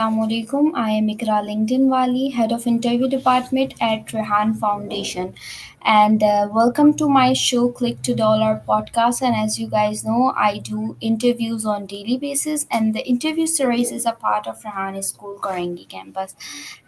Assalamualaikum. I am Ikra LinkedIn Wali, Head of Interview Department at Rehan Foundation. And welcome to my show, Click to Dollar podcast. And as you guys know, I do interviews on daily basis, and the interview series is a part of Rehan School Karangi campus.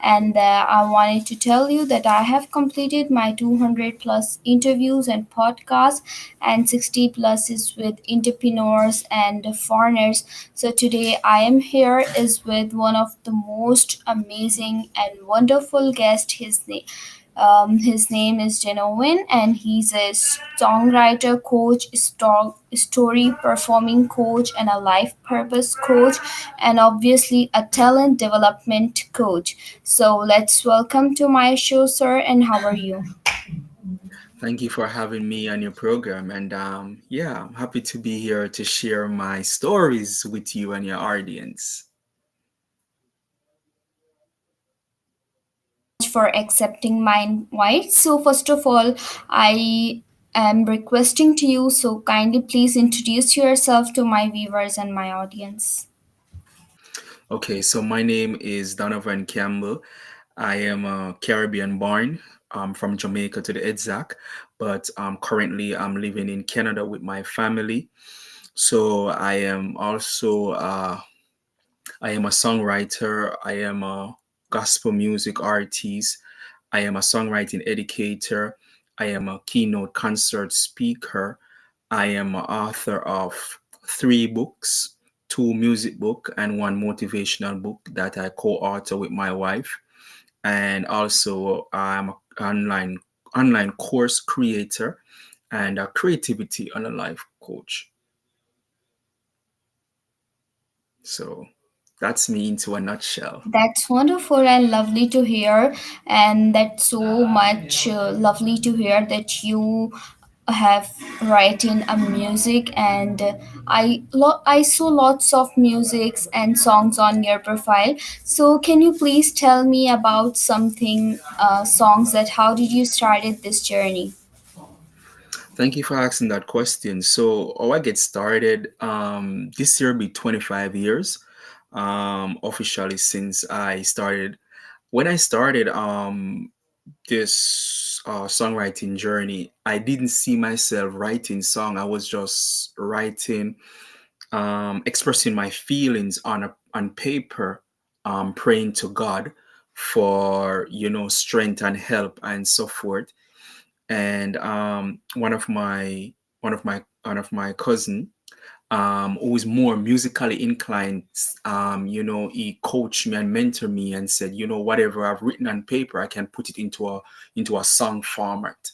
And I wanted to tell you that I have completed my 200 plus interviews and podcasts, and 60 plus is with entrepreneurs and foreigners. So today I am here is with one of the most amazing and wonderful guests. His name is Donavon, and he's a songwriter, coach, story performing coach, and a life purpose coach, and obviously a talent development coach. So let's welcome to my show, sir. And how are you? Thank you for having me on your program. And yeah, I'm happy to be here to share my stories with you and your audience. For accepting my invite. So first of all, I am requesting to you, so kindly please introduce yourself to my viewers and my audience. Okay, so my name is Donavon Campbell. I am a Caribbean born. From Jamaica to the exact, but currently I'm living in Canada with my family. So I am a songwriter. I am a gospel music artist. I am a songwriting educator. I am a keynote concert speaker. I am an author of 3 books, 2 music book and 1 motivational book that I co-author with my wife. And also I'm an online course creator and a creativity and a life coach. So that's me into a nutshell. That's wonderful and lovely to hear, and that's so much lovely to hear that you have writing a music. And I saw lots of musics and songs on your profile. So can you please tell me about something songs that how did you started this journey? Thank you for asking that question. So, I get started. This year be 25 years, officially since I started. When I started this songwriting journey, I didn't see myself writing song. I was just writing, expressing my feelings on paper, praying to God for strength and help and so forth. And one of my cousin, who is more musically inclined, he coached me and mentored me and said, whatever I've written on paper, I can put it into a song format.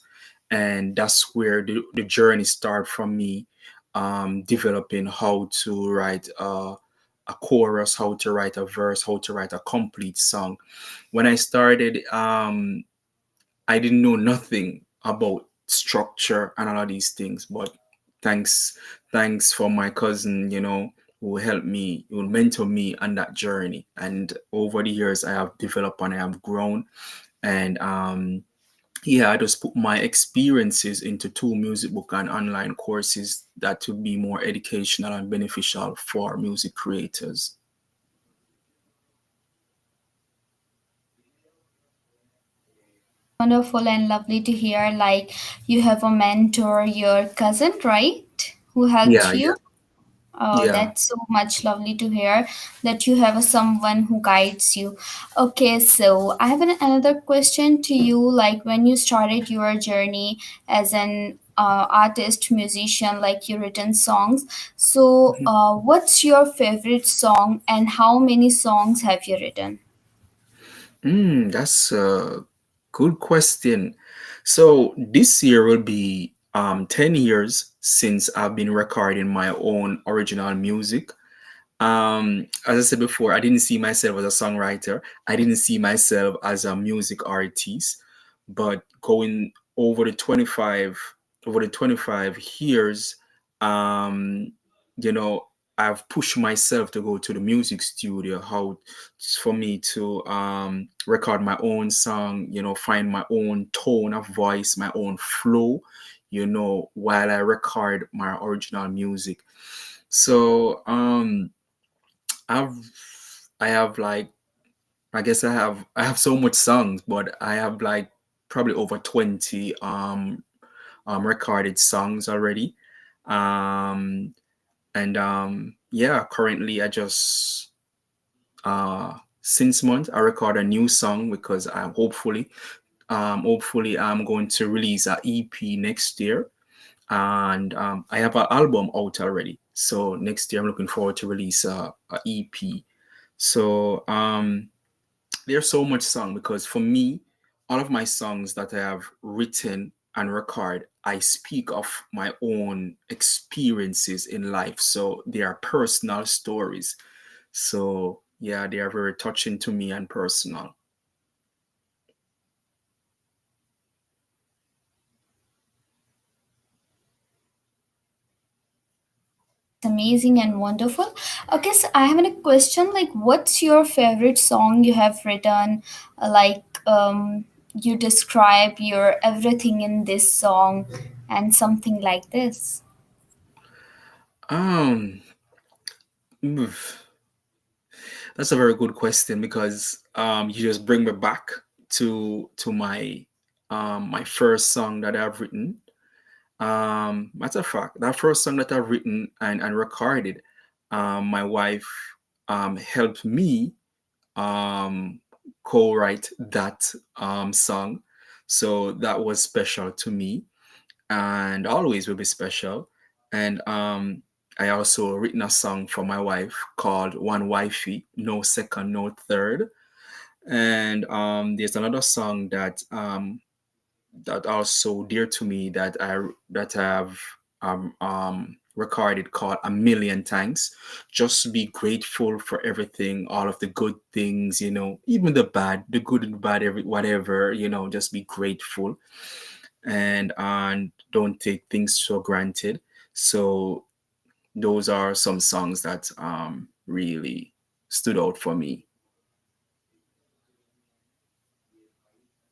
And that's where the journey started from me, developing how to write a chorus, how to write a verse, how to write a complete song. When I started, I didn't know nothing about structure and all of these things, but thanks, thanks for my cousin, who helped me, who mentor me on that journey. And over the years, I have developed and I have grown. And yeah, I just put my experiences into 2 music book and online courses that would be more educational and beneficial for music creators. Wonderful and lovely to hear. Like you have a mentor, your cousin, right? Who Yeah, helped yeah, you? Oh, yeah. that's so much lovely to hear that you have a someone who guides you. Okay, so I have another question to you. Like when you started your journey as an artist, musician, like you written songs. So, Mhm. what's your favorite song and how many songs have you written? That's a good question. So this year will be 10 years since I've been recording my own original music. As I said before, I didn't see myself as a songwriter. I didn't see myself as a music artist. But going over the 25 years, um, you know, I've pushed myself to go to the music studio, how for me to record my own song, find my own tone of voice, my own flow, while I record my original music. So I've I have like, I guess I have so much songs, but I have like probably over 20 recorded songs already. Um and yeah, currently I just since month I record a new song because I'm hopefully I'm going to release a EP next year, and I have an album out already. So next year I'm looking forward to release a EP. So there's so much song because for me, all of my songs that I have written and record, I speak of my own experiences in life. So they are personal stories. So yeah, they are very touching to me and personal. That's amazing and wonderful. Okay, so I have a question. Like, what's your favorite song you have written? Like, you describe your everything in this song, and something like this. Um, oof, that's a very good question because you just bring me back to my first song that I've written. Matter of fact, that first song that I've written and recorded, my wife helped me um, co-write that song. So that was special to me and always will be special. And I also written a song for my wife called One Wifey, No Second, No Third. And there's another song that are so dear to me that I have recorded called A Million Thanks. Just be grateful for everything, all of the good things, even the bad, the good and bad, every whatever, just be grateful and don't take things for granted. So those are some songs that really stood out for me.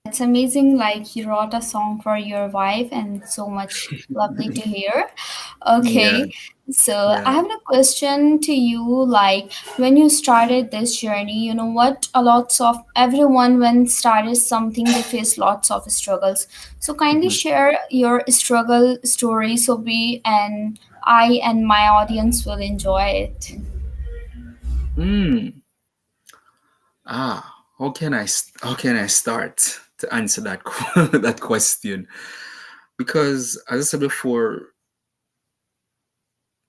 That's amazing. Like, you wrote a song for your wife, and so much lovely to hear. Yeah, Okay, so I yeah. have a question to you. Like, when you started this journey, you know what? A lots of everyone when started something, they face lots of struggles. So kindly Mhm. share your struggle story so we and I and my audience will enjoy it. Mm. How can I start to answer that that question? Because as I said before,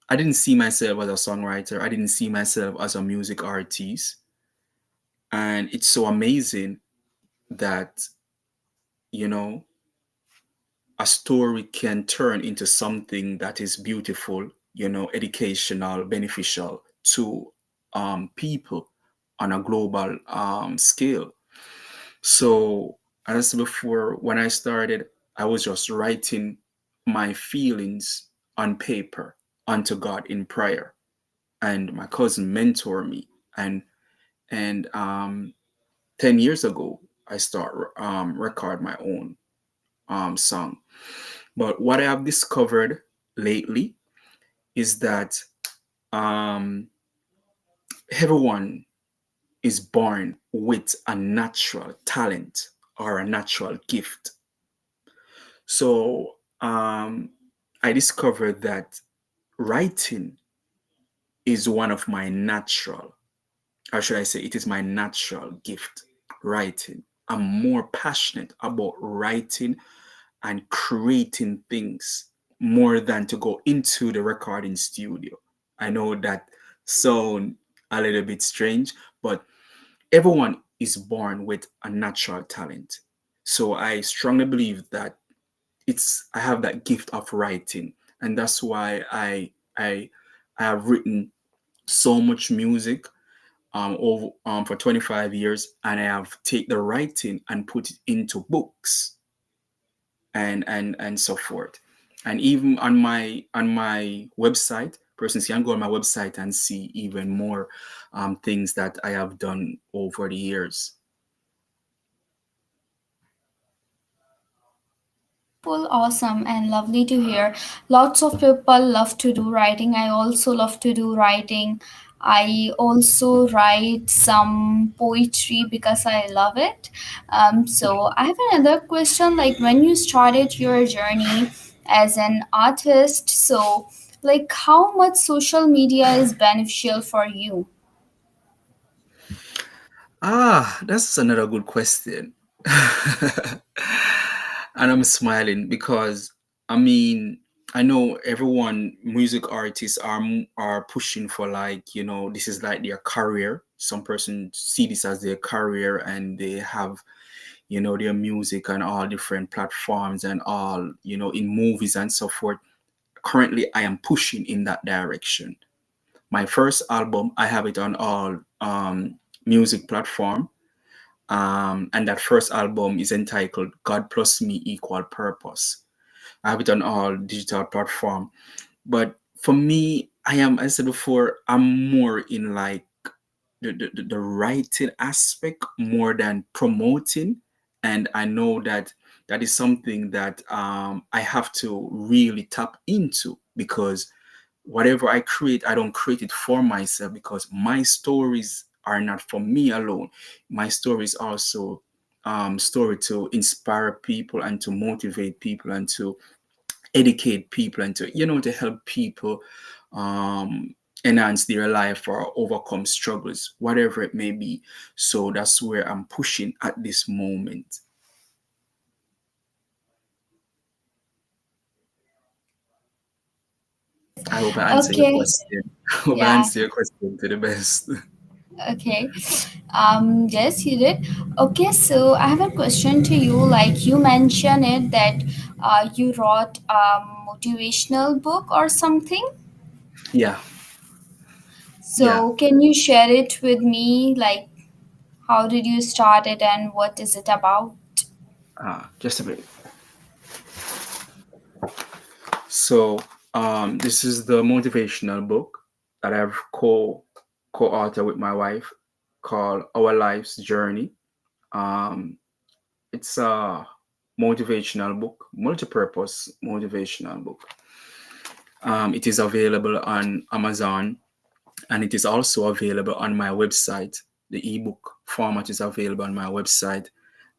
I didn't see myself as a songwriter. I didn't see myself as a music artist, and it's so amazing that you know a story can turn into something that is beautiful, educational, beneficial to people on a global scale. So, as I said before, when I started, I was just writing my feelings on paper unto God in prayer, and my cousin mentored me, and 10 years ago, I start record my own song. But what I have discovered lately is that um, everyone is born with a natural talent or a natural gift. So I discovered that writing is one of my natural, or should I say, it is my natural gift. Writing. I'm more passionate about writing and creating things more than to go into the recording studio. I know that sound a little bit strange, but everyone is born with a natural talent. So I strongly believe that I have that gift of writing, and that's why I have written so much music for 25 years, and I have take the writing and put it into books and so forth. And even on my website, persons can go on my website and see even more things that I have done over the years. Wonderful, awesome, and lovely to hear. Lots of people love to do writing. I also love to do writing. I also write some poetry because I love it. So I have another question. Like when you started your journey as an artist, so like how much social media is beneficial for you? That's another good question. And I'm smiling because I mean, I know everyone, music artists are pushing for, like, this is like their career. Some person see this as their career, and they have, their music on all different platforms and all, in movies and so forth. Currently, I am pushing in that direction. My first album, I have it on all music platform. And that first album is entitled God Plus Me Equal Purpose. I have it on all digital platform. But for me, as I said before, I'm more in like the writing aspect more than promoting. And I know that that is something that I have to really tap into, because whatever I create, I don't create it for myself, because my stories are not for me alone. My stories also story to inspire people and to motivate people and to educate people and to to help people um enhance their life or overcome struggles, whatever it may be. So that's where I'm pushing at this moment. I hope I answer your Okay, question. I hope I yeah, answer your question to the best. okay. Yes, you did. Okay, so I have a question to you. Like you mentioned it that you wrote a motivational book or something. Yeah, yeah. So can you share it with me? Like how did you start it and what is it about? Just a bit. So, this is the motivational book that I've co-authored with my wife, called Our Life's Journey. Um, it's a motivational book, multi-purpose motivational book. It is available on Amazon, and it is also available on my website. The ebook format is available on my website,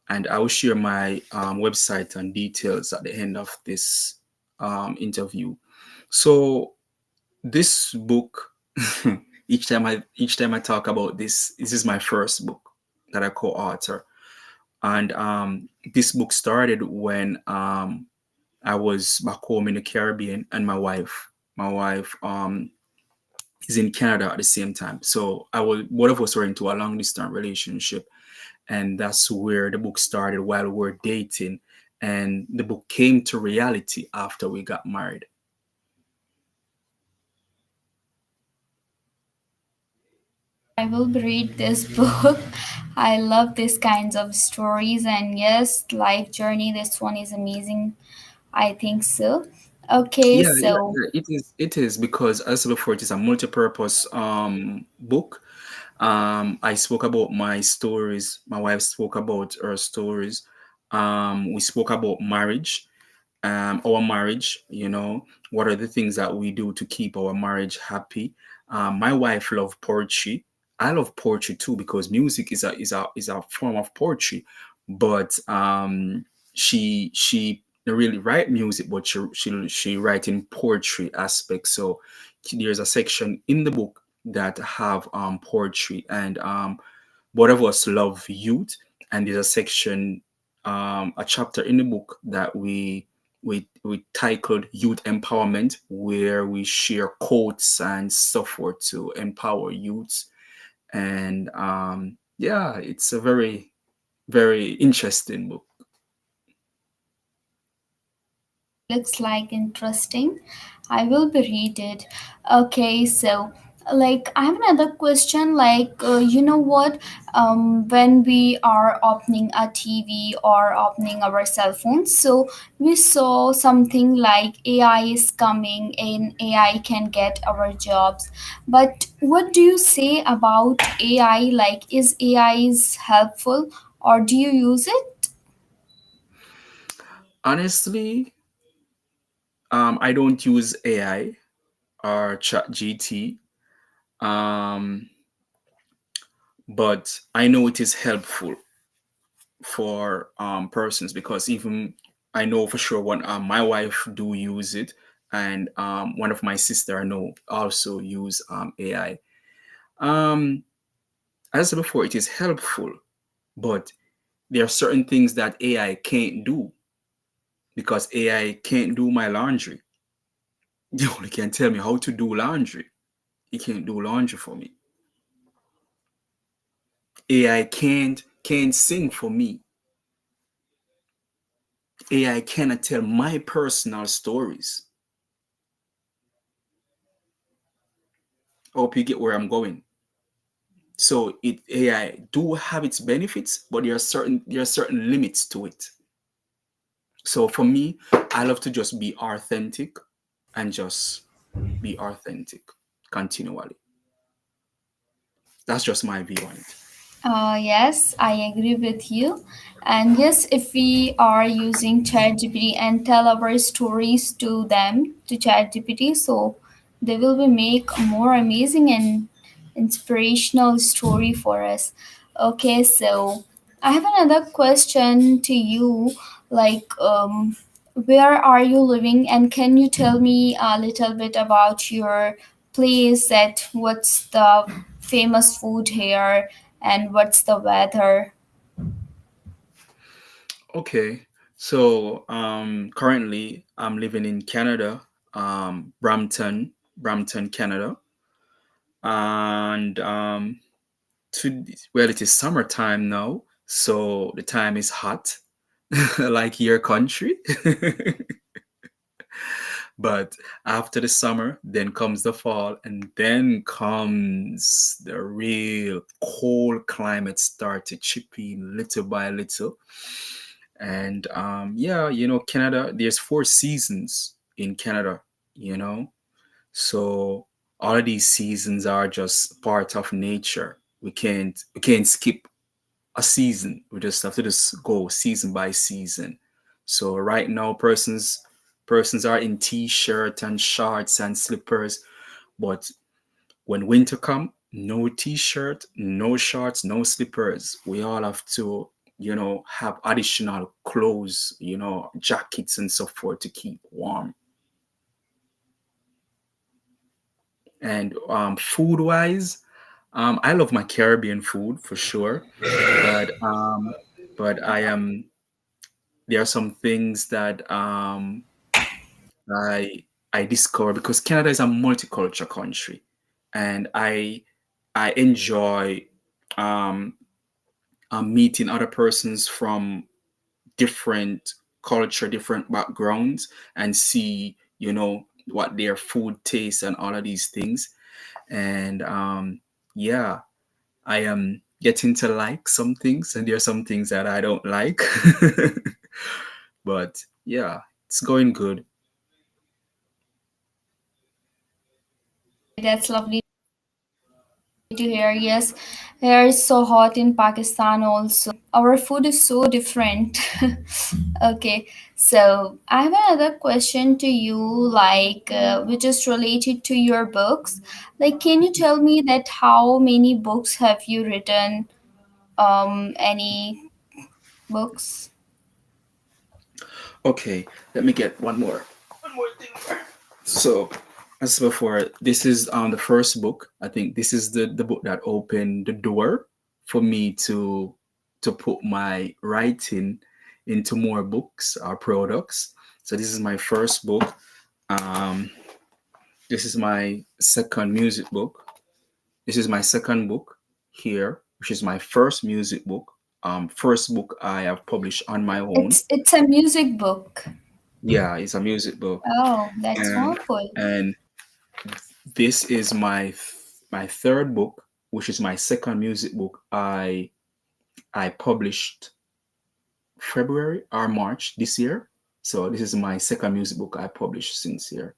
and I will share my website and details at the end of this interview. So this book, each time I talk about this is my first book that I co-author, and this book started when I was back home in the Caribbean, and my wife is in Canada at the same time. So I was both of us were into a long distance relationship, and that's where the book started, while we were dating, and the book came to reality after we got married. I will read this book. I love these kinds of stories and yes, life journey. This one is amazing. I think so. Okay, Yeah, yeah, so yeah. It is because, as before, it is a multi-purpose book. I spoke about my stories. My wife spoke about her stories. We spoke about marriage, our marriage. What are the things that we do to keep our marriage happy? My wife loved poetry. I love poetry too, because music is a form of poetry. But she don't really write music, but she write in poetry aspect. So there's a section in the book that have poetry, and both of us love youth, and there's a section, a chapter in the book that we titled Youth Empowerment, where we share quotes and so forth to empower youths. And yeah, it's a very, very interesting book. looks like interesting. I will be read it. Okay, so like I have another question. Like you know what? When we are opening a TV or opening our cell phones, so we saw something like AI is coming and AI can get our jobs. But what do you say about AI? Like, is AI is helpful or do you use it? Honestly, I don't use AI or chat GT. Um, but I know it is helpful for persons, because even I know for sure when my wife do use it, and one of my sister I know also use AI. Um, as I said before, it is helpful, but there are certain things that AI can't do, because AI can't do my laundry. You only can tell me how to do laundry. It can't do laundry for me. AI can't sing for me. AI cannot tell my personal stories. I hope you get where I'm going. So it AI do have its benefits, but there are certain limits to it. So for me, I love to just be authentic, and just be authentic continually. That's just my view on it. Yes, I agree with you. And yes, if we are using ChatGPT and tell our stories to them, to ChatGPT, so they will be make a more amazing and inspirational story for us. Okay, so I have another question to you. Like, where are you living, and can you tell me a little bit about your place? That what's the famous food here, and what's the weather? Okay. So currently I'm living in Canada, Brampton, Canada. And well, it is summertime now, so the time is hot, like your country. But after the summer, then comes the fall, and then comes the real cold climate start to chip in little by little. And yeah, Canada, there's 4 seasons in Canada, you know. So all of these seasons are just part of nature. We can't skip a season. We just have to just go season by season. So right now, persons are in t-shirt and shorts and slippers, but when winter come, no t-shirt, no shorts, no slippers. We all have to, have additional clothes, jackets and so forth to keep warm. And food wise, I love my Caribbean food for sure, but I am there are some things that I I discover, because Canada is a multicultural country, and I enjoy um, meeting other persons from different culture, different backgrounds, and see what their food tastes and all of these things. And yeah, I am getting to like some things, and there are some things that I don't like. But yeah, it's going good. That's lovely to hear. Yes, here is so hot in Pakistan also. Our food is so different. Okay, so I have another question to you, like which is related to your books. Like, can you tell me that how many books have you written? Any books? Okay, let me get one more thing. So, as before, this is the first book. I think this is the book that opened the door for me to put my writing into more books or products. So this is my first book. Um, this is my second music book. This is my second book here, which is my first music book. First book I have published on my own. It's a music book. Yeah, it's a music book. Oh, that's and wonderful. and this is my third book, which is my second music book. I published February or March this year. So this is my second music book I published since here.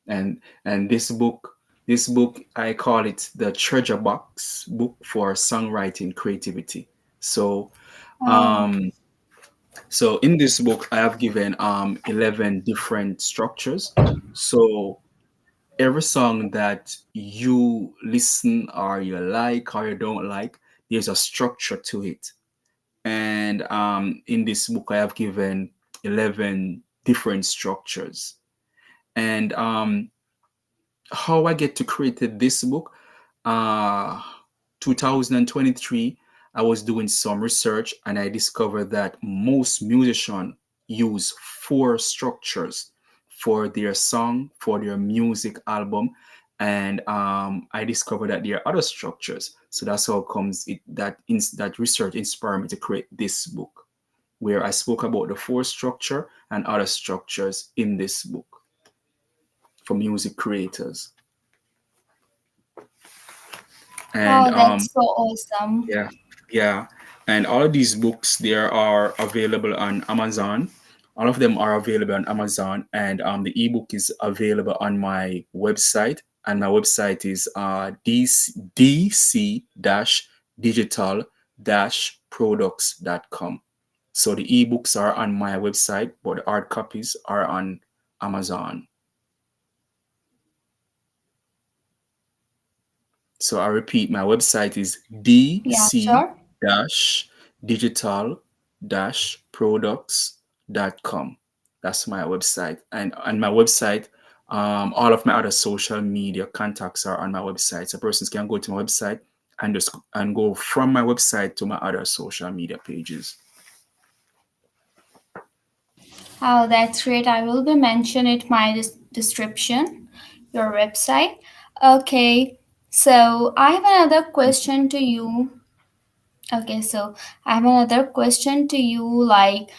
And this book I call it the treasure box book for songwriting creativity. So Oh, um so in this book I have given 11 different structures. So every song that you listen or you like or you don't like, there's a structure to it. And in this book, I have given 11 different structures. And how I get to create this book, uh, 2023, I was doing some research and I discovered that most musicians use four structures for their song, for their music album. And I discovered that there are other structures. So that's how it comes that research inspired me to create this book, where I spoke about the four structure and other structures in this book for music creators. And Oh, that's so awesome. yeah, yeah. And all of these books there are available on Amazon. All of them are available on Amazon, and the ebook is available on my website. And my website is dc-digital-products.com. So the ebooks are on my website, but the hard copies are on Amazon. So I repeat, my website is Yeah, sure. dc-digital-products.com. That's my website. And on my website, all of my other social media contacts are on my website. So persons can go to my website and just and go from my website to my other social media pages. Oh, that's great. I will be mention it my description, your website. Okay. So I have another question to you. Okay, so I have another question to you. Like,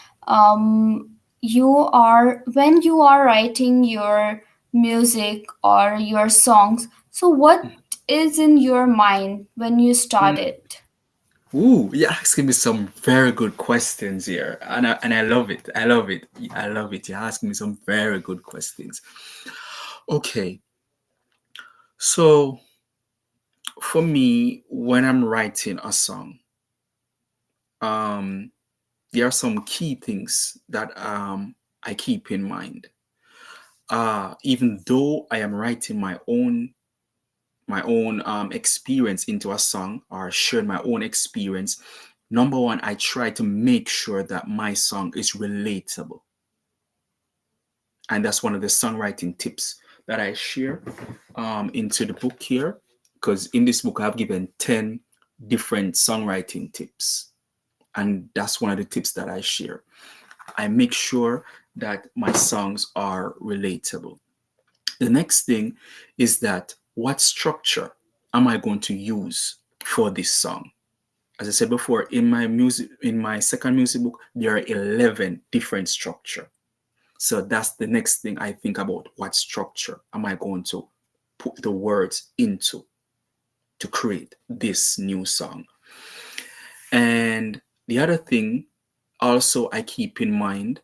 you are when you are writing your music or your songs. So what is in your mind when you start Mm. it? Ooh, you're asking me some very good questions here, and I love it. I love it. I love it. You're asking me some very good questions. Okay, so for me, when I'm writing a song, um, there are some key things that I keep in mind. Even though I am writing my own experience into a song or sharing my own experience, number one, I try to make sure that my song is relatable, and that's one of the songwriting tips that I share into the book here. Because in this book, I've given 10 different songwriting tips, and that's one of the tips that I share. I make sure that my songs are relatable. The next thing is that what structure am I going to use for this song? As I said before, in my second music book, there are 11 different structure. So that's the next thing I think about. What structure am I going to put the words into to create this new song? And the other thing also I keep in mind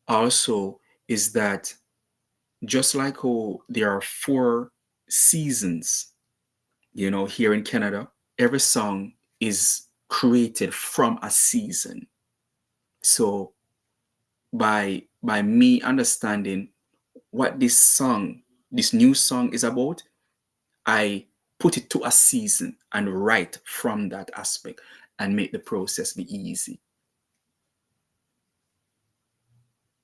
also is that just like how there are four seasons, here in Canada, every song is created from a season. So by me understanding what this new song is about, I put it to a season and write from that aspect and make the process be easy.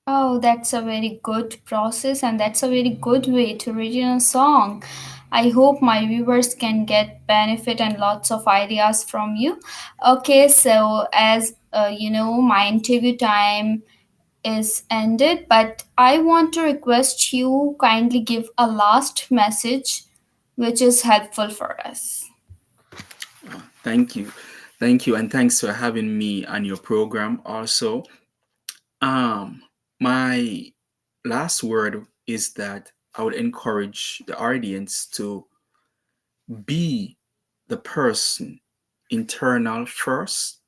Oh, that's a very good process, and that's a very good way to read in a song. I hope my viewers can get benefit and lots of ideas from you. Okay, so as my interview time is ended, but I want to request you kindly give a last message which is helpful for us. Thank you. Thank you. And thanks for having me on your program also. Um, my last word is that I would encourage the audience to be the person internal first,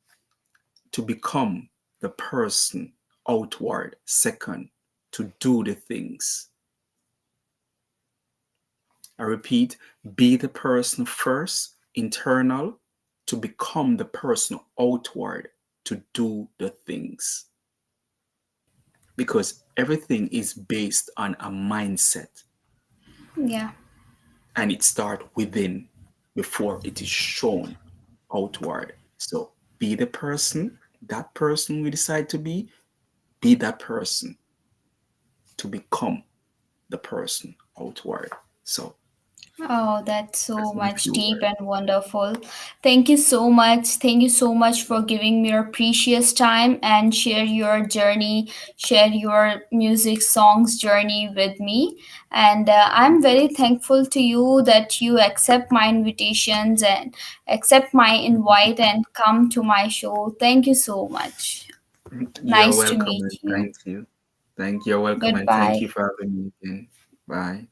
to become the person outward second, to do the things. I repeat, be the person first internal, to become the person outward, to do the things, because everything is based on a mindset. Yeah. and it starts within before it is shown outward. So be the person, that person we decide to be that person to become the person outward. So Oh, that's that's so my much few deep words. and wonderful. Thank you so much. Thank you so much for giving me your precious time and share your journey, share your music songs journey with me. And I'm very thankful to you that you accept my invitations and accept my invite and come to my show. Thank you so much. You're Nice to welcome meet and you. thank you. Thank you. You're welcome and thank Goodbye. you for having me again. Bye.